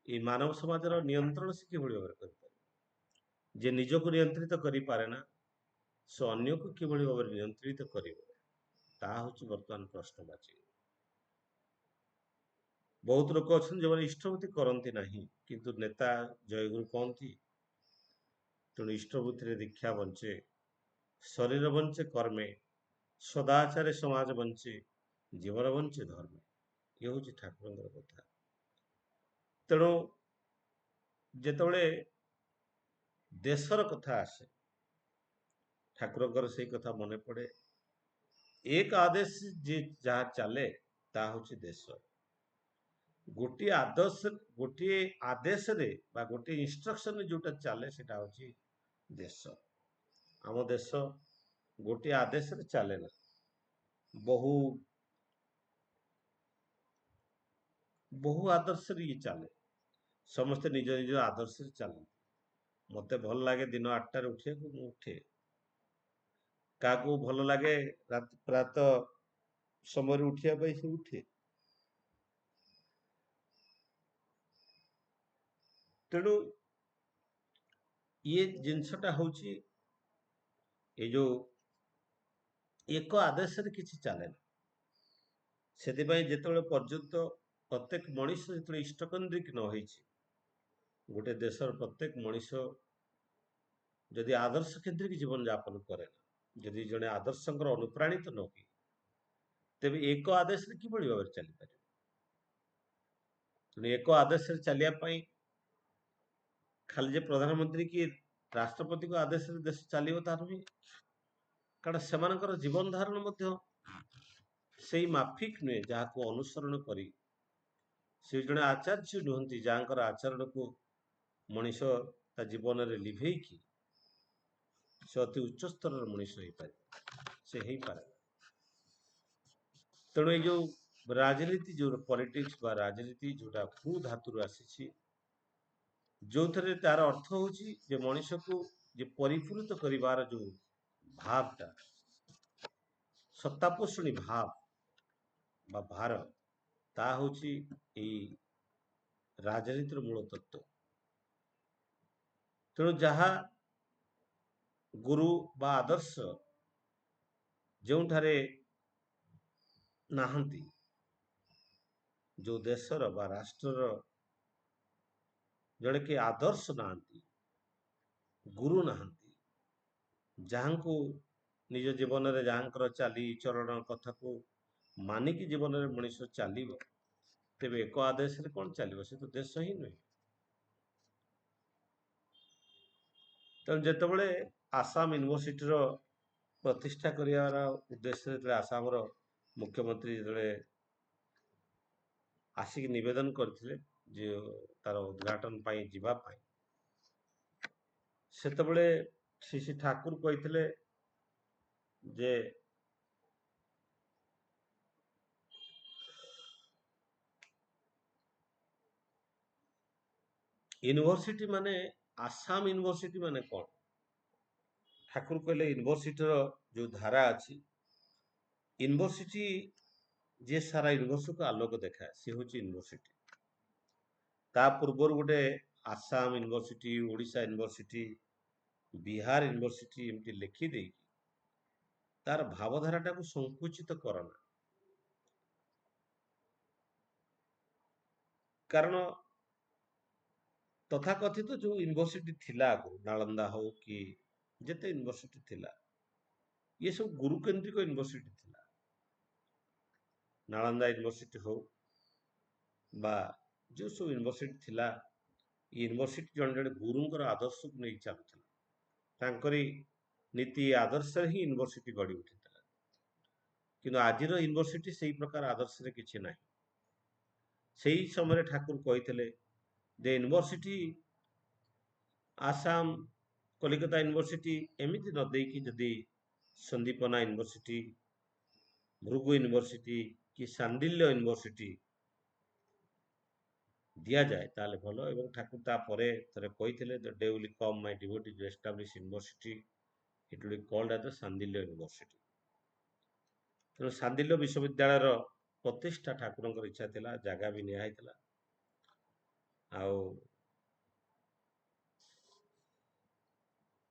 এই ମାନବ ସମାଜର ନିୟନ୍ତ୍ରଣ ସେ କିଭଳି ଭାବରେ କରିପାରିବ? ଯେ ନିଜକୁ ନିୟନ୍ତ୍ରିତ କରିପାରେ ନା, ସେ ଅନ୍ୟକୁ କିଭଳି ଭାବରେ ନିୟନ୍ତ୍ରିତ କରିବ? ତାହା ହଉଛି ବର୍ତ୍ତମାନ ପ୍ରଶ୍ନବାଚୀ। ବହୁତ ଲୋକ ଅଛନ୍ତି ଯେଉଁମାନେ ଇଷ୍ଟବୃତ୍ତି କରନ୍ତି ନାହିଁ, କିନ୍ତୁ ନେତା ଜୟଗୁରୁ କହନ୍ତି। ତେଣୁ ଇଷ୍ଟବୃତ୍ତିରେ ଦୀକ୍ଷା ବଞ୍ଚେ, ଶରୀର ବଞ୍ଚେ କର୍ମେ, ସଦାଚାରେ ସମାଜ ବଞ୍ଚେ, ଜୀବନ ବଞ୍ଚେ ଧର୍ମେ। ଇଏ ହଉଛି ଠାକୁରଙ୍କର କଥା। ତେଣୁ ଯେତେବେଳେ ଦେଶର କଥା ଆସେ, ଠାକୁରଙ୍କର ସେଇ କଥା ମନେ ପଡେ। ଏକ ଆଦେଶ ଯେ ଯାହା ଚାଲେ ତାହା ହଉଛି ଦେଶ। ଗୋଟିଏ ଆଦେଶରେ ବା ଗୋଟିଏ ଇନଷ୍ଟ୍ରକ୍ସନରେ ଯୋଉଟା ଚାଲେ ସେଟା ହଉଛି ଦେଶ। ଆମ ଦେଶ ଗୋଟିଏ ଆଦେଶରେ ଚାଲେ ନା, ବହୁ ବହୁ ଆଦର୍ଶରେ ଇଏ ଚାଲେ। ସମସ୍ତେ ନିଜ ନିଜ ଆଦର୍ଶରେ ଚାଲନ୍ତି। ମତେ ଭଲ ଲାଗେ ଦିନ 8ଟାରେ ଉଠିବାକୁ, ମୁଁ ଉଠେ। କାହାକୁ ଭଲ ଲାଗେ ପ୍ରାତଃ ସମୟରେ ଉଠିବା ପାଇଁ ସେ ଉଠେ। ତେଣୁ ଇଏ ଜିନିଷଟା ହଉଛି ଏଇ ଯୋଉ ଏକ ଆଦେଶରେ କିଛି ଚାଲେ ନା। ସେଥିପାଇଁ ଯେତେବେଳେ ପର୍ଯ୍ୟନ୍ତ ପ୍ରତ୍ୟେକ ମଣିଷ ଯେତେବେଳେ ଇଷ୍ଟକେନ୍ଦ୍ରିକ ନ ହେଇଛି, ଗୋଟେ ଦେଶର ପ୍ରତ୍ୟେକ ମଣିଷ ଯଦି ଆଦର୍ଶ କେନ୍ଦ୍ରିକ ଜୀବନ ଯାପନ କରେ ନା, ଯଦି ଜଣେ ଆଦର୍ଶଙ୍କର ଅନୁପ୍ରାଣିତ ନ ହୁଏ, ତେବେ ଏକ ଆଦେଶରେ କିଭଳି ଭାବରେ ଚାଲିପାରିବ? ତେଣୁ ଏକ ଆଦେଶରେ ଚାଲିବା ପାଇଁ ଖାଲି ଯେ ପ୍ରଧାନମନ୍ତ୍ରୀ କି ରାଷ୍ଟ୍ରପତିଙ୍କ ଆଦେଶରେ ଦେଶ ଚାଲିବ ତାହା ନୁହେଁ। କାରଣ ସେମାନଙ୍କର ଜୀବନ ଧାରଣ ମଧ୍ୟ ସେଇ ମାଫିକ ନୁହେଁ ଯାହାକୁ ଅନୁସରଣ କରି ସେ ଜଣେ ଆଚାର୍ଯ୍ୟ ନୁହନ୍ତି ଯାହାଙ୍କର ଆଚରଣକୁ ମଣିଷ ତା ଜୀବନରେ ଲିଭେଇକି ସେ ଅତି ଉଚ୍ଚ ସ୍ତରର ମଣିଷ ହେଇପାରେ, ସେ ହେଇପାରେ। ତେଣୁ ଏଇ ଯୋଉ ରାଜନୀତି, ଯୋଉ ପଲିଟିକ୍ସ ବା ରାଜନୀତି ଯୋଉଟା ଭୂ ଧାତୁରୁ ଆସିଛି, ଯୋଉଥିରେ ତାର ଅର୍ଥ ହଉଛି ଯେ ମଣିଷକୁ ଯେ ପରିପୂରିତ କରିବାର ଯୋଉ ଭାବଟା, ସତ୍ତାପୋଷଣୀ ଭାବ ବା ଭାର, ତାହା ହଉଛି ଏଇ ରାଜନୀତିର ମୂଳ ତତ୍ତ୍ୱ। ତେଣୁ ଯାହା ଗୁରୁ ବା ଆଦର୍ଶ ଯେଉଁଠାରେ ନାହାନ୍ତି, ଯୋଉ ଦେଶର ବା ରାଷ୍ଟ୍ରର ଜଣେ କି ଆଦର୍ଶ ନାହାନ୍ତି, ଗୁରୁ ନାହାନ୍ତି, ଯାହାଙ୍କୁ ନିଜ ଜୀବନରେ ଯାହାଙ୍କର ଚାଲି ଚରଣ କଥାକୁ ମାନିକି ଜୀବନରେ ମଣିଷ ଚାଲିବ, ତେବେ ଏକ ଆଦେଶରେ କଣ ଚାଲିବ? ସେ ତ ଦେଶ ହିଁ ନୁହେଁ। ତେଣୁ ଯେତେବେଳେ ଆସାମ ୟୁନିଭର୍ସିଟିର ପ୍ରତିଷ୍ଠା କରିବାର ଉଦ୍ଦେଶ୍ୟରେ ଯେତେବେଳେ ଆସାମର ମୁଖ୍ୟମନ୍ତ୍ରୀ ଯେତେବେଳେ ଆସିକି ନିବେଦନ କରିଥିଲେ ଯେ ତାର ଉଦ୍ଘାଟନ ପାଇଁ ଯିବା ପାଇଁ, ସେତେବେଳେ ଶ୍ରୀ ଠାକୁର କହିଥିଲେ ଯେ ୟୁନିଭର୍ସିଟି ମାନେ, ଆସାମ ୟୁନିଭର୍ସିଟି ମାନେ କଣ? ଠାକୁର କହିଲେ ୟୁନିଭର୍ସିଟିର ଯୋଉ ଧାରା ଅଛି, ୟୁନିଭର୍ସିଟି ଯିଏ ସାରା ୟୁନିଭର୍ସକୁ ଆଲୋକ ଦେଖାଏ ସେ ହଉଛି ୟୁନିଭର୍ସିଟି। ତା ପୂର୍ବରୁ ଗୋଟେ Assam university, Odisha university, Bihar university ଏମିତି ଲେଖିଦେଇକି ତାର ଭାବଧାରାଟାକୁ ସଂକୁଚିତ କରନା। କାରଣ ତଥାକଥିତ ଯୋଉ ୟୁନିଭର୍ସିଟି ଥିଲା ଆଗରୁ, ନାଳନ୍ଦା ହଉ କି ଯେତେ ୟୁନିଭର୍ସିଟି ଥିଲା, ଇଏ ସବୁ ଗୁରୁକେନ୍ଦ୍ରିକ ୟୁନିଭର୍ସିଟି ଥିଲା। ନାଳନ୍ଦା ୟୁନିଭର୍ସିଟି ହଉ ବା ଯୋଉ ସବୁ ୟୁନିଭର୍ସିଟି ଥିଲା, ୟୁନିଭର୍ସିଟି ଜଣେ ଜଣେ ଗୁରୁଙ୍କର ଆଦର୍ଶକୁ ନେଇ ଚାଲୁଥିଲା। ତାଙ୍କରି ନୀତି ଆଦର୍ଶରେ ହିଁ ୟୁନିଭର୍ସିଟି ଗଢି ଉଠିଥିଲା। କିନ୍ତୁ ଆଜିର ୟୁନିଭର୍ସିଟି ସେଇ ପ୍ରକାର ଆଦର୍ଶରେ କିଛି ନାହିଁ। ସେଇ ସମୟରେ ଠାକୁର କହିଥିଲେ ଯେ ୟୁନିଭର୍ସିଟି ଆସାମ, କଲିକତା ୟୁନିଭର୍ସିଟି ଏମିତି ନ ଦେଇକି ଯଦି ସନ୍ଦୀପନା ୟୁନିଭର୍ସିଟି, ଭୃଗୁ ୟୁନିଭର୍ସିଟି କି ସାଣ୍ଡିଲ୍ୟ ୟୁନିଭର୍ସିଟି ଦିଆଯାଏ ତାହେଲେ ଭଲ। ଏବଂ ଠାକୁର ତାପରେ ଥରେ କହିଥିଲେ the day will come my devotee to establish university, it will be called as the Sandilya university. ତେଣୁ ସାଣ୍ଡିଲ୍ୟ ବିଶ୍ୱବିଦ୍ୟାଳୟର ପ୍ରତିଷ୍ଠା ଠାକୁରଙ୍କର ଇଚ୍ଛା ଥିଲା, ଜାଗା ବି ନିଆ ହେଇଥିଲା। ଆଉ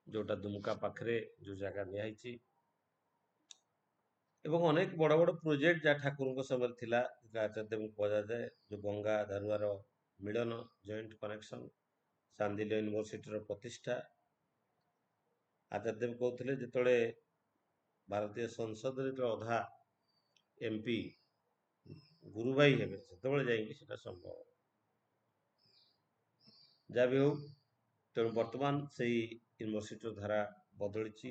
ଯୋଉଟା ଦୁମକା ପାଖରେ ଯୋଉ ଜାଗା ନିଆହେଇଛି, ଏବଂ ଅନେକ ବଡ ବଡ ପ୍ରୋଜେକ୍ଟ ଯାହା ଠାକୁରଙ୍କ ସମୟରେ ଥିଲା, ଆଚାର୍ଯ୍ୟଦେବଙ୍କୁ କୁହାଯାଏ ଯୋଉ ଗଙ୍ଗା ଧାରୁଆର ମିଳନ, ଜଏଣ୍ଟ କନେକ୍ସନ, ସାଣ୍ଡିଲ୍ୟ ୟୁନିଭର୍ସିଟିର ପ୍ରତିଷ୍ଠା। ଆଚାର୍ଯ୍ୟଦେବ କହୁଥିଲେ ଯେତେବେଳେ ଭାରତୀୟ ସଂସଦରେ ଯେତେବେଳେ ଅଧା ଏମପି ଗୁରୁଭାଇ ହେବେ, ସେତେବେଳେ ଯାଇକି ସେଟା ସମ୍ଭବ। ଯାହା ବି ହଉ, ତେଣୁ ବର୍ତ୍ତମାନ ସେଇ ୟୁନିଭର୍ସିଟିର ଧାରା ବଦଳିଛି,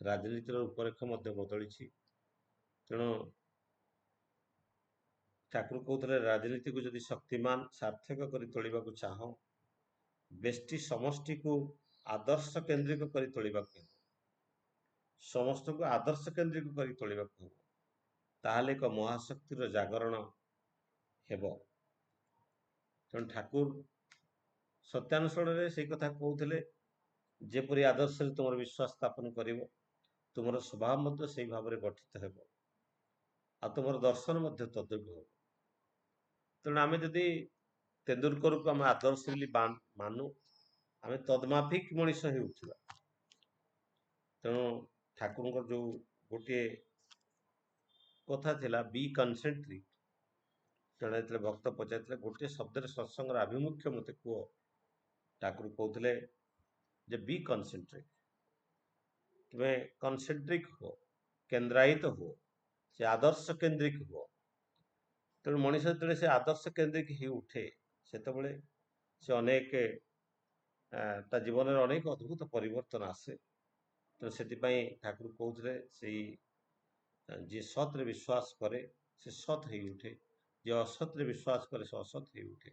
ରାଜନୀତିର ରୂପରେଖ ମଧ୍ୟ ବଦଳିଛି। ତେଣୁ ଠାକୁର କହୁଥିଲେ ରାଜନୀତିକୁ ଯଦି ଶକ୍ତିମାନ ସାର୍ଥକ କରି ତୋଳିବାକୁ ଚାହଁ, ବେଷ୍ଟି ସମଷ୍ଟିକୁ ଆଦର୍ଶ କେନ୍ଦ୍ରିକ କରି ତୋଳିବାକୁ ହେବ, ସମସ୍ତଙ୍କୁ ଆଦର୍ଶ କେନ୍ଦ୍ରିକ କରି ତୋଳିବାକୁ ହେବ, ତାହେଲେ ଏକ ମହାଶକ୍ତିର ଜାଗରଣ ହେବ। ତେଣୁ ଠାକୁର ସତ୍ୟାନୁସରଣରେ ସେଇ କଥା କହୁଥିଲେ, ଯେପରି ଆଦର୍ଶରେ ତୁମର ବିଶ୍ୱାସ ସ୍ଥାପନ କରିବ, ତୁମର ସ୍ୱଭାବ ମଧ୍ୟ ସେଇ ଭାବରେ ଗଠିତ ହେବ ଆଉ ତୁମର ଦର୍ଶନ ମଧ୍ୟ ତଦ୍ରୂପ ହେବ। ତେଣୁ ଆମେ ଯଦି ତେନ୍ଦୁଲକରକୁ ଆମେ ଆଦର୍ଶ ବୋଲି ମାନୁ, ଆମେ ତଦ୍ମାଫିକ ମଣିଷ ହେଇ ଉଠିବା। ତେଣୁ ଠାକୁରଙ୍କର ଯୋଉ ଗୋଟିଏ କଥା ଥିଲା, ବି କନସେଣ୍ଟ୍ରିକ, ଜଣେ ଯେତେବେଳେ ଭକ୍ତ ପଚାରିଥିଲେ ଗୋଟିଏ ଶବ୍ଦରେ ସତ୍ସଙ୍ଗର ଆଭିମୁଖ୍ୟ ମତେ କୁହ, ଠାକୁର କହୁଥିଲେ ଯେ ବି କନସେଣ୍ଟ୍ରିକ, ତୁମେ କନସେଣ୍ଟ୍ରିକ ହୁଅ, କେନ୍ଦ୍ରାୟିତ ହୁଅ, ସେ ଆଦର୍ଶ କେନ୍ଦ୍ରିକ ହୁଅ। ତେଣୁ ମଣିଷ ଯେତେବେଳେ ସେ ଆଦର୍ଶ କେନ୍ଦ୍ରିକ ହେଇ ଉଠେ, ସେତେବେଳେ ସେ ଅନେକ ତା ଜୀବନରେ ଅନେକ ଅଦ୍ଭୁତ ପରିବର୍ତ୍ତନ ଆସେ। ତେଣୁ ସେଥିପାଇଁ ଠାକୁର କହୁଥିଲେ ସେଇ ଯିଏ ସତରେ ବିଶ୍ୱାସ କରେ ସେ ସତ୍ ହେଇ ଉଠେ, ଯିଏ ଅସତରେ ବିଶ୍ୱାସ କରେ ସେ ଅସତ୍ ହେଇ ଉଠେ।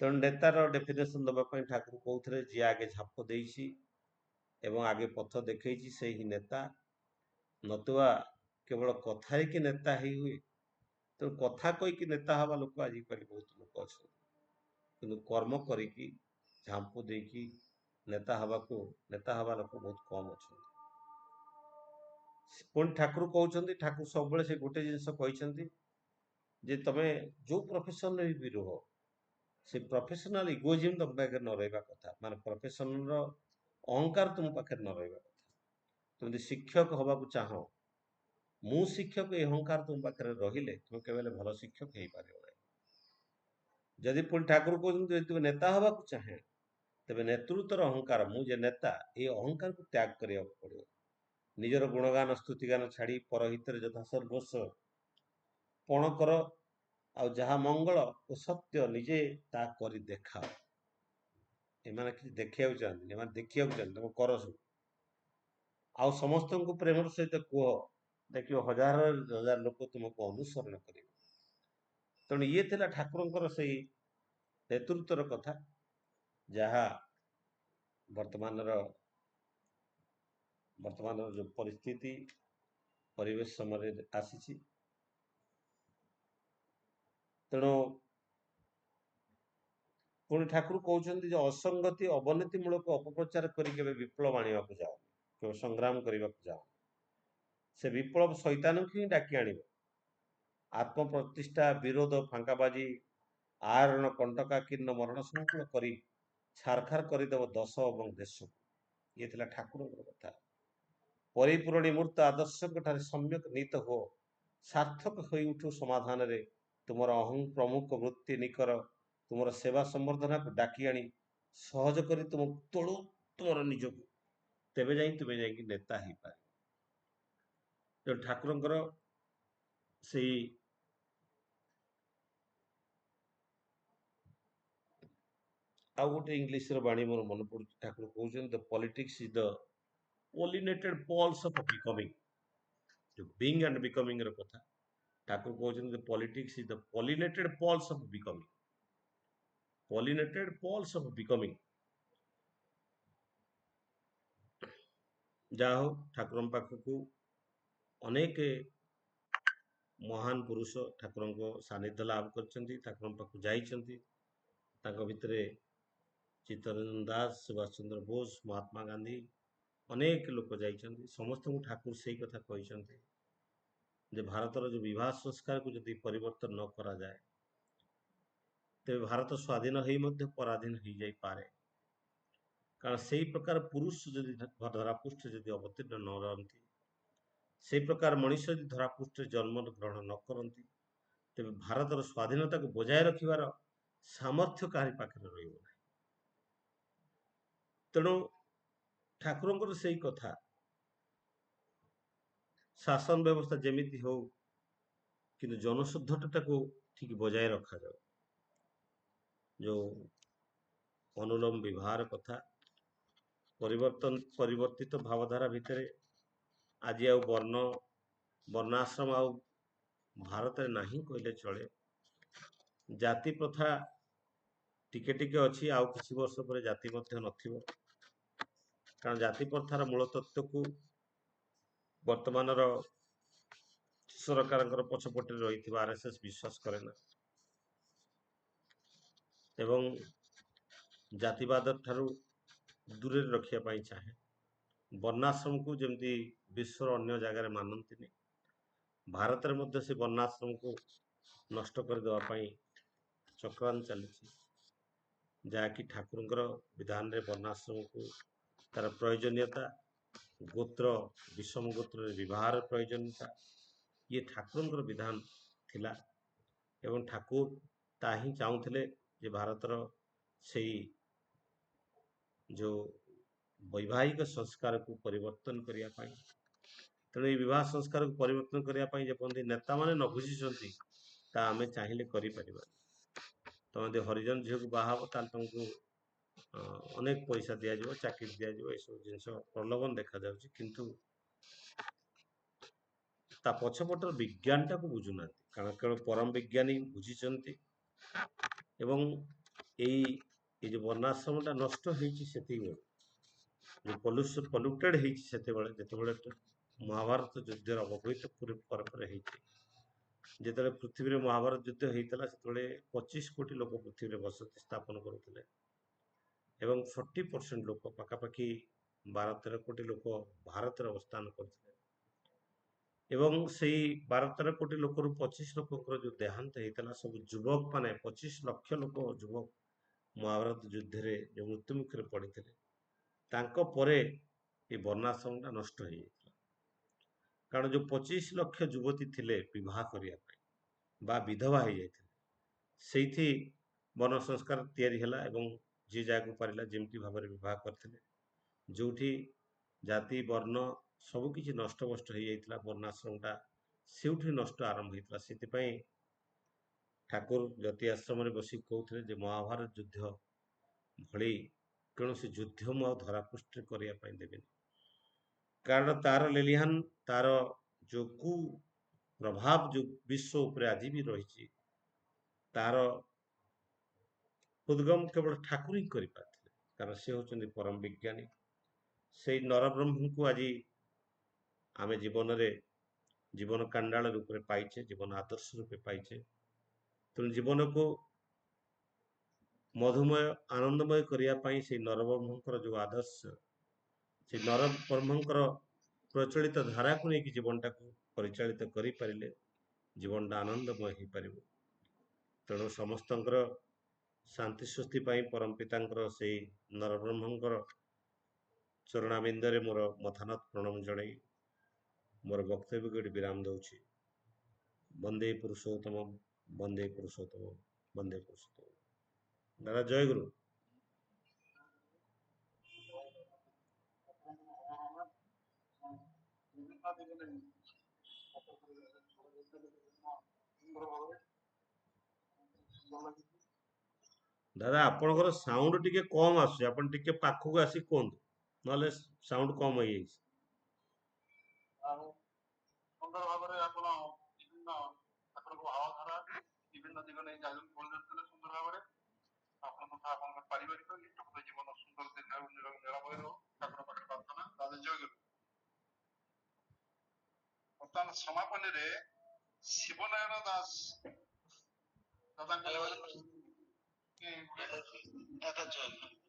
ତେଣୁ ନେତାର ଡେଫିନେସନ ଦେବା ପାଇଁ ଠାକୁର କହୁଥିଲେ ଯିଏ ଆଗେ ଝାପ ଦେଇଛି ଏବଂ ଆଗେ ପଥ ଦେଖେଇଛି ସେ ହିଁ ନେତା, ନତୁବା କେବଳ କଥାରେ କି ନେତା ହେଇ ହୁଏ। ତେଣୁ କଥା କହିକି ନେତା ହବା ଲୋକ ଆଜିକାଲି ବହୁତ ଲୋକ ଅଛନ୍ତି, କିନ୍ତୁ କର୍ମ କରିକି ଝାମ୍ପୁ ଦେଇକି ନେତା ହବା ଲୋକ ବହୁତ କମ ଅଛନ୍ତି। ପୁଣି ଠାକୁର କହୁଛନ୍ତି, ଠାକୁର ସବୁବେଳେ ସେ ଗୋଟେ ଜିନିଷ କହିଛନ୍ତି ଯେ ତମେ ଯୋଉ ପ୍ରଫେସନରେ ବି ରୁହ, ସେ ପ୍ରଫେସନାଲ ଇଗୋଜିମ୍ ତମ ପାଖରେ ନ ରହିବା କଥା, ମାନେ ପ୍ରଫେସନର ଅହଙ୍କାର ତୁମ ପାଖରେ ନ ରହିବା କଥା। ତୁମେ ଯଦି ଶିକ୍ଷକ ହବାକୁ ଚାହଁ, ମୁଁ ଶିକ୍ଷକ, ଏ ଅହଙ୍କାର ତୁମ ପାଖରେ ରହିଲେ ତୁମେ କେବେ ହେଲେ ଭଲ ଶିକ୍ଷକ ହେଇପାରିବ ନାହିଁ। ଯଦି ପୁଣି ଠାକୁର କହୁଛନ୍ତି ଯଦି ତୁମେ ନେତା ହବାକୁ ଚାହେଁ, ତେବେ ନେତୃତ୍ୱର ଅହଙ୍କାର, ମୁଁ ଯେ ନେତା, ଏ ଅହଙ୍କାରକୁ ତ୍ୟାଗ କରିବାକୁ ପଡ଼ିବ। ନିଜର ଗୁଣଗାନ ସ୍ତୁତିଗାନ ଛାଡ଼ି ପରହିତରେ ଯଥା ସର୍ବସ୍ୱ ପଣ କର, ଆଉ ଯାହା ମଙ୍ଗଳ ଓ ସତ୍ୟ ନିଜେ ତା କରି ଦେଖାଅ। ଏମାନେ କିଛି ଦେଖିବାକୁ ଚାହାନ୍ତିନି, ଏମାନେ ଦେଖିବାକୁ ଚାହାନ୍ତି ତମ କର ସବୁ। ଆଉ ସମସ୍ତଙ୍କୁ ପ୍ରେମର ସହିତ କୁହ, ଦେଖିବ ହଜାର ହଜାର ଲୋକ ତୁମକୁ ଅନୁସରଣ କରିବେ। ତେଣୁ ଇଏ ଥିଲା ଠାକୁରଙ୍କର ସେଇ ନେତୃତ୍ୱର କଥା, ଯାହା ବର୍ତ୍ତମାନର ଯୋଉ ପରିସ୍ଥିତି ପରିବେଶ ସମୟରେ ଆସିଛି। ତେଣୁ ପୁଣି ଠାକୁର କହୁଛନ୍ତି ଯେ ଅସଙ୍ଗତି ଅବନତି ମୂଳକ ଅପପ୍ରଚାର କରି କେବେ ବିପ୍ଳବ ଆଣିବାକୁ ଯାଉନି, କେବେ ସଂଗ୍ରାମ କରିବାକୁ ଯାଉନି। ସେ ବିପ୍ଳବ ଶୈତାନଙ୍କୁ ହିଁ ଡାକି ଆଣିବ। ଆତ୍ମପ୍ରତିଷ୍ଠା, ବିରୋଧ, ଫାଙ୍କାବାଜି, ଆରଣ କଣ୍ଟକାକୀର୍ଣ୍ଣ ମରଣ ସଂକୁଳ କରି ଛାରଖାର କରିଦେବ ଦଶ ଏବଂ ଦେଶକୁ। ଇଏ ଥିଲା ଠାକୁରଙ୍କର କଥା। ପରିପୂରଣୀ ମୂର୍ତ୍ତ ଆଦର୍ଶଙ୍କ ଠାରେ ସମ୍ୟକ ନୀତ ହୁଅ, ସାର୍ଥକ ହୋଇ ଉଠୁ ସମାଧାନରେ ତୁମର ଅହଂ ପ୍ରମୁଖ ବୃତ୍ତି ନିକର, ତୁମର ସେବା ସମ୍ବର୍ଦ୍ଧନାକୁ ଡାକି ଆଣି ସହଜ କରି ତୁମ ତୋଳୁ ତୁମର ନିଜକୁ, ତେବେ ଯାଇ ତୁମେ ଯାଇକି ନେତା ହେଇପାରିବ। ତେଣୁ ଠାକୁରଙ୍କର ସେଇ ଆଉ ଗୋଟେ ଇଂଲିଶର ବାଣୀ ମୋର ମନେ ପଡୁଛି, ଠାକୁର କହୁଛନ୍ତି politics is the pollinated pulse of becoming, ଯୋଉ being and becoming ର କଥା ଠାକୁର କହୁଛନ୍ତି politics is the pollinated pulse of becoming, pollinated pulse of becoming। ଯାହା ହଉ ଠାକୁରଙ୍କ ପାଖକୁ ଅନେକ ମହାନ ପୁରୁଷ ଠାକୁରଙ୍କ ସାନ୍ନିଧ୍ୟ ଲାଭ କରିଛନ୍ତି, ଠାକୁରଙ୍କ ପାଖକୁ ଯାଇଛନ୍ତି। ତାଙ୍କ ଭିତରେ ଚିତ୍ତରଞ୍ଜନ ଦାସ, ସୁଭାଷ ଚନ୍ଦ୍ର ବୋଷ, ମହାତ୍ମା ଗାନ୍ଧୀ, ଅନେକ ଲୋକ ଯାଇଛନ୍ତି। ସମସ୍ତଙ୍କୁ ଠାକୁର ସେଇ କଥା କହିଛନ୍ତି ଯେ ଭାରତର ଯୋଉ ବିବାହ ସଂସ୍କାରକୁ ଯଦି ପରିବର୍ତ୍ତନ ନ କରାଯାଏ, ତେବେ ଭାରତ ସ୍ୱାଧୀନ ହେଇ ମଧ୍ୟ ପରାଧୀନ ହେଇଯାଇପାରେ। କାରଣ ସେଇ ପ୍ରକାର ପୁରୁଷ ଯଦି ଧରାପୃଷ୍ଠରେ ଯଦି ଅବତୀର୍ଣ୍ଣ ନ ରହନ୍ତି, ସେଇ ପ୍ରକାର ମଣିଷ ଯଦି ଧରାପୃଷ୍ଠରେ ଜନ୍ମ ଗ୍ରହଣ ନ କରନ୍ତି, ତେବେ ଭାରତର ସ୍ୱାଧୀନତାକୁ ବଜାୟ ରଖିବାର ସାମର୍ଥ୍ୟ କାହାରି ପାଖରେ ରହିବ ନାହିଁ। ତେଣୁ ଠାକୁରଙ୍କର ସେଇ କଥା, ଶାସନ ବ୍ୟବସ୍ଥା ଯେମିତି ହଉ, କିନ୍ତୁ ଜନଶୁଦ୍ଧତାକୁ ଠିକ ବଜାୟ ରଖାଯାଉ। ଯୋଉ ଅନୁଲୋମ ବିବାହର କଥା, ପରିବର୍ତ୍ତିତ ଭାବଧାରା ଭିତରେ ଆଜି ଆଉ ବର୍ଣ୍ଣାଶ୍ରମ ଆଉ ଭାରତରେ ନାହିଁ କହିଲେ ଚଳେ। ଜାତି ପ୍ରଥା ଟିକେ ଟିକେ ଅଛି, ଆଉ କିଛି ବର୍ଷ ପରେ ଜାତି ମଧ୍ୟ ନଥିବ। କାରଣ ଜାତି ପ୍ରଥାର ମୂଳ ତତ୍ତ୍ୱକୁ ବର୍ତ୍ତମାନର ସରକାରଙ୍କର ପଛପଟେ ରହିଥିବା RSS ବିଶ୍ୱାସ କରେ ନା, ଏବଂ ଜାତିବାଦ ଠାରୁ ଦୂରରେ ରଖିବା ପାଇଁ ଚାହେଁ। ବର୍ଣ୍ଣାଶ୍ରମକୁ ଯେମିତି ବିଶ୍ୱର ଅନ୍ୟ ଜାଗାରେ ମାନନ୍ତିନି, ଭାରତରେ ମଧ୍ୟ ସେ ବର୍ଣ୍ଣାଶ୍ରମକୁ ନଷ୍ଟ କରିଦେବା ପାଇଁ ଚକ୍ରାନ୍ତ ଚାଲିଛି, ଯାହାକି ଠାକୁରଙ୍କର ବିଧାନରେ ବର୍ଣ୍ଣାଶ୍ରମକୁ ତାର ପ୍ରয়োଜନୀୟତା, ଗୋତ୍ର ବିଷମ ଗୋତ୍ରରେ ବିବାହର ପ୍ରয়োଜନୀୟତା, ଇଏ ଠାକୁରଙ୍କର ବିଧାନ ଥିଲା ଏବଂ ଠାକୁର ତାହା ହିଁ ଚାହୁଁଥିଲେ ଯେ ଭାରତର ସେଇ ଯେଉଁ ବୈବାହିକ ସଂସ୍କାରକୁ ପରିବର୍ତ୍ତନ କରିବା ପାଇଁ। ତେଣୁ এই ବିବାହ ସଂସ୍କାରକୁ ପରିବର୍ତ୍ତନ କରିବା ପାଇଁ ଯେପର୍ଯ୍ୟନ୍ତ ନେତାମାନେ ନ ବୁଝିଛନ୍ତି ତା ଆମେ ଚାହିଁଲେ କରିପାରିବାନି। ତମେ ଯଦି ହରିଜନ ଝିଅକୁ ବାହା ହବ ତାହେଲେ ତମକୁ ଅନେକ ପଇସା ଦିଆଯିବ, ଚାକିରି ଦିଆଯିବ, ଏସବୁ ଜିନିଷ ପ୍ରଲୋଭନ ଦେଖାଯାଉଛି, କିନ୍ତୁ ତା ପଛପଟର ବିଜ୍ଞାନଟାକୁ ବୁଝୁନାହାନ୍ତି। କାରଣ କେବଳ ପରମ ବିଜ୍ଞାନୀ ବୁଝିଛନ୍ତି ଏବଂ ଏଇ ଯେଉଁ ବର୍ଣ୍ଣାଶ୍ରମଟା ନଷ୍ଟ ହେଇଛି ସେତିକିବେଳେ, ଯେଉଁ ପଲ୍ୟୁଟେଡ୍ ହେଇଛି ସେତେବେଳେ, ଯେତେବେଳେ ମହାଭାରତ ଯୁଦ୍ଧର ଅବହିତ ପରେ ହେଇଛି। ଯେତେବେଳେ ପୃଥିବୀରେ ମହାଭାରତ ଯୁଦ୍ଧ ହେଇଥିଲା ସେତେବେଳେ 25 କୋଟି ଲୋକ ପୃଥିବୀରେ ବସତି ସ୍ଥାପନ କରୁଥିଲେ ଏବଂ 40% ଲୋକ, ପାଖାପାଖି 12-13 କୋଟି ଲୋକ ଭାରତରେ ଅବସ୍ଥାନ କରୁଥିଲେ ଏବଂ ସେଇ 12-13 କୋଟି ଲୋକରୁ 25 ଲୋକଙ୍କର ଯେଉଁ ଦେହାନ୍ତ ହେଇଥିଲା, ସବୁ ଯୁବକ ମାନେ 25 ଲକ୍ଷ ଲୋକ ଯୁବକ ମହାଭାରତ ଯୁଦ୍ଧରେ ଯେଉଁ ମୃତ୍ୟୁମୁଖରେ ପଡ଼ିଥିଲେ, ତାଙ୍କ ପରେ ଏ ବର୍ଣ୍ଣାଶ୍ରମଟା ନଷ୍ଟ ହେଇଯାଇଥିଲା। କାରଣ ଯେଉଁ 25 ଲକ୍ଷ ଯୁବତୀ ଥିଲେ ବିବାହ କରିବା ପାଇଁ ବା ବିଧବା ହେଇଯାଇଥିଲେ, ସେଇଠି ବର୍ଣ୍ଣ ସଂସ୍କାର ତିଆରି ହେଲା ଏବଂ ଯିଏ ଯାହାକୁ ପାରିଲା ଯେମିତି ଭାବରେ ବିବାହ କରିଥିଲେ। ଯେଉଁଠି ଜାତି ବର୍ଣ୍ଣ ସବୁକିଛି ନଷ୍ଟଭଷ୍ଟ ହେଇଯାଇଥିଲା, ବର୍ଣ୍ଣାଶ୍ରମଟା ସେଇଠି ନଷ୍ଟ ଆରମ୍ଭ ହେଇଥିଲା। ସେଥିପାଇଁ ଠାକୁର ଜ୍ୟୋତି ଆଶ୍ରମରେ ବସିକି କହୁଥିଲେ ଯେ ମହାଭାରତ ଯୁଦ୍ଧ ଭଳି କୌଣସି ଯୁଦ୍ଧ ମୁଁ ଆଉ ଧରାପୃଷ୍ଠରେ କରିବା ପାଇଁ ଦେବିନି। କାରଣ ତାର ଲେଲିହାନ, ତାର ଯୋଉ କୁ ପ୍ରଭାବ ଯୋଉ ବିଶ୍ୱ ଉପରେ ଆଜି ବି ରହିଛି, ତାର ହୃଦଗମ କେବଳ ଠାକୁର ହିଁ କରିପାରିଥିଲେ। କାରଣ ସେ ହେଉଛନ୍ତି ପରମ ବିଜ୍ଞାନୀ। ସେଇ ନରବ୍ରହ୍ମଙ୍କୁ ଆଜି ଆମେ ଜୀବନ କାଣ୍ଡାଳ ରୂପରେ ପାଇଛେ, ଜୀବନ ଆଦର୍ଶ ରୂପେ ପାଇଛେ। ତେଣୁ ଜୀବନକୁ ମଧୁମୟ ଆନନ୍ଦମୟ କରିବା ପାଇଁ ସେଇ ନରବ୍ରହ୍ମଙ୍କର ଯେଉଁ ଆଦର୍ଶ, ସେ ନରବ୍ରହ୍ମଙ୍କର ପ୍ରଚଳିତ ଧାରାକୁ ନେଇକି ଜୀବନଟାକୁ ପରିଚାଳିତ କରିପାରିଲେ ଜୀବନଟା ଆନନ୍ଦମୟ ହେଇପାରିବ। ତେଣୁ ସମସ୍ତଙ୍କର ଶାନ୍ତି ସ୍ୱସ୍ତି ପାଇଁ ପରମ ପିତାଙ୍କର ସେଇ ନରବ୍ରହ୍ମଙ୍କର ଚରଣାବିନ୍ଦରେ ମୋର ମଥାନତ ପ୍ରଣାମ ଜଣାଇ ମୋର ବକ୍ତବ୍ୟକୁ ଏଠି ବିରାମ ଦଉଛି। ବନ୍ଦେ ପୁରୁଷୋତ୍ତମ, ବନ୍ଦେ ପୁରୁଷୋତ୍ତମ, ବନ୍ଦେ ପୁରୁଷୋତ୍ତମ। ଦାଦା ଜୟ ଗୁରୁ। ଦାଦା ଆପଣଙ୍କର ସାଉଣ୍ଡ ଟିକେ କମ୍ ଆସୁଛି, ଆପଣ ଟିକେ ପାଖକୁ ଆସି କୁହନ୍ତୁ, ନହେଲେ ସାଉଣ୍ଡ କମ୍ ହେଇଯାଇଛି। ଆଉ ସୁନ୍ଦର ଭାବରେ ଆପଣ ବିଭିନ୍ନ ଠାକୁରଙ୍କ ଭାବଧାରା ବିଭିନ୍ନ ଦିଗ ନେଇ ବଳିଯାଉଥିଲେ ସୁନ୍ଦର ଭାବରେ। ଆପଣ ତଥା ଆପଣଙ୍କ ପାରିବାରିକ ନିଷ୍ଠପଦ ଜୀବନ ସୁନ୍ଦର ଦୀର୍ଘ ନିରାମୟ ରହୁ, ଠାକୁର ପାଖରେ ପ୍ରାର୍ଥନା। ଦାଦା ଜୟ ଗୁରୁ। ବର୍ତ୍ତମାନ ସମାପନୀରେ ଶିବନାରାୟଣ ଦାସ ଦାଦାଙ୍କ ଦାଦା ଜୟ ଗୁରୁ।